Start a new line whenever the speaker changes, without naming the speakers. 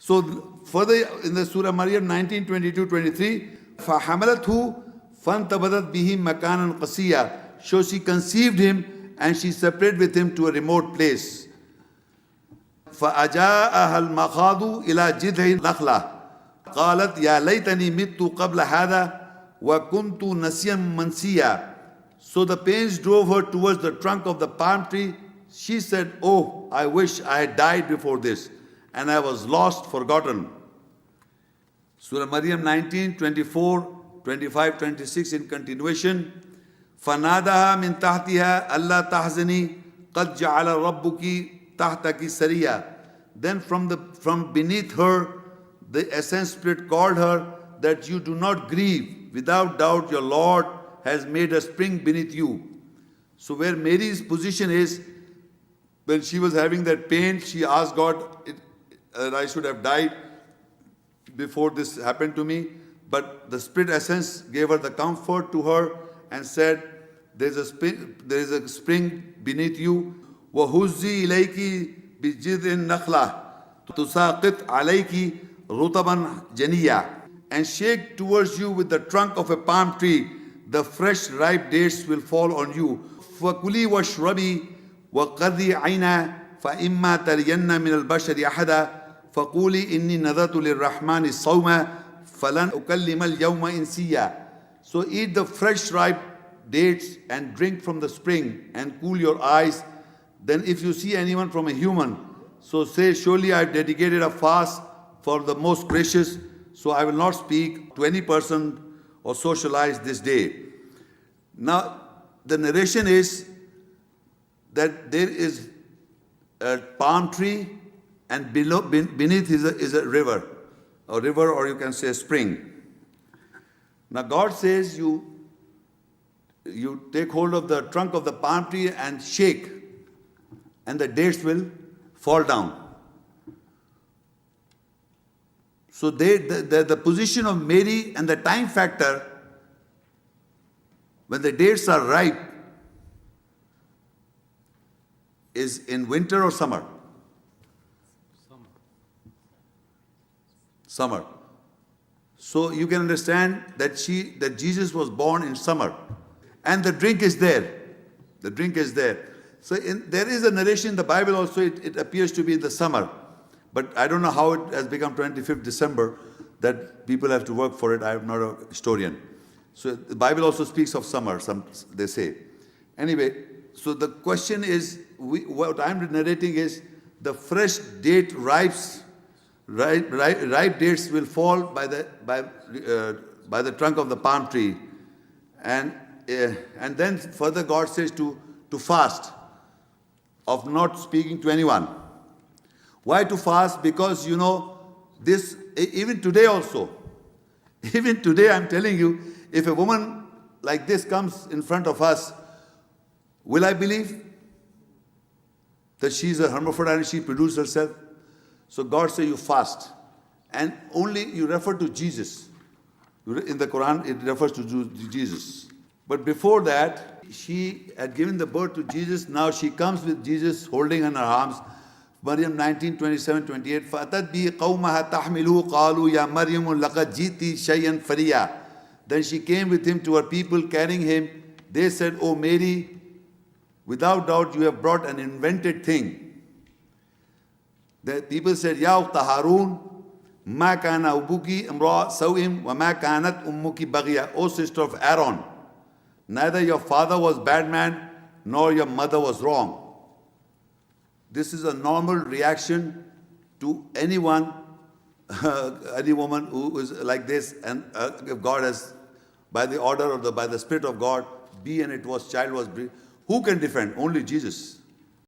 So further in the Surah Maryam 19:22-23, فَحَمَلَتْهُ فَانْتَبَذَتْ بِهِ مَكَانًا قَصِيًّا. So she conceived him and she separated with him to a remote place. فَأَجَاءَهَا الْمَخَاضُ إِلَى جِذْعِ النَّخْلَةِ قالت يا ليتني مت قبل هذا وكنت نسيا منسيا. So the pains drove her towards the trunk of the palm tree. She said, oh, I wish I had died before this, and I was lost, forgotten. Surah Maryam 19:24-25-26 in continuation. فَنَادَهَا مِن تَحْتِهَا أَلَّا تَحْزَنِي قَدْ جَعَلَ رَبُّكِ تَحْتَكِ سَرِيًّا. Then from beneath her, the Essence Spirit called her that you do not grieve. Without doubt, your Lord has made a spring beneath you. So where Mary's position is, when she was having that pain, she asked God that I should have died before this happened to me. But the Spirit Essence gave her the comfort to her and said, there is a spring beneath you. وَهُزِّي إِلَيْكِ بِجِذْعِ النَّخْلَةِ تُسَاقِطْ عَلَيْكِ رُطَبًا جَنِيًّا. And shake towards you with the trunk of a palm tree, the fresh ripe dates will fall on you. فَكُلِي وَاشْرَبِي وَقَرِّي عَيْنًا فَإِمَّا تَرِيَنَّ مِنَ الْبَشَرِ أَحَدًا فَقُولِي إِنِّي نَذَرْتُ لِلرَّحْمَنِ صَوْمًا فَلَنْ أُكَلِّمَ الْيَوْمَ إِنسِيًّا. So eat the fresh ripe dates and drink from the spring and cool your eyes. Then if you see anyone from a human, so say, surely I have dedicated a fast for the most gracious, so I will not speak to any person or socialize this day. Now, the narration is that there is a palm tree and beneath is a river, or you can say a spring. Now God says you take hold of the trunk of the palm tree and shake, and the dates will fall down. So the position of Mary and the time factor, when the dates are ripe, is in winter or summer? Summer. So you can understand that Jesus was born in summer. And the drink is there. The drink is there. So there is a narration in the Bible also, it appears to be in the summer. But I don't know how it has become 25th December, that people have to work for it. I am not a historian. So the Bible also speaks of summer, they say. Anyway, so the question is, what I'm narrating is, the fresh date ripe dates will fall by the trunk of the palm tree. And then further God says to fast, of not speaking to anyone. Why to fast? Because this, even today also, even today I'm telling you, if a woman like this comes in front of us, will I believe that she's a hermaphrodite and she produced herself? So God says you fast. And only you refer to Jesus. In the Quran, it refers to Jesus. But before that, she had given the birth to Jesus. Now she comes with Jesus holding in her arms. Maryam 19:27-28. فَأَتَتْ بِهِ قَوْمَهَا تَحْمِلُهُ قَالُوا يَا مَرْيَمُ لَقَدْ جِئْتِ شَيْئًا فَرِيًّا. Then she came with him to her people carrying him. They said, O Mary, without doubt you have brought an invented thing. The people said, Ya ukhta Harun, ma kana ubuki imra sawim wa ma kanat ummuki baghiya. O sister of Aaron, neither your father was bad man, nor your mother was wrong. This is a normal reaction to anyone, any woman who is like this, and if God has, by the order of by the Spirit of God, child was. Who can defend? Only Jesus.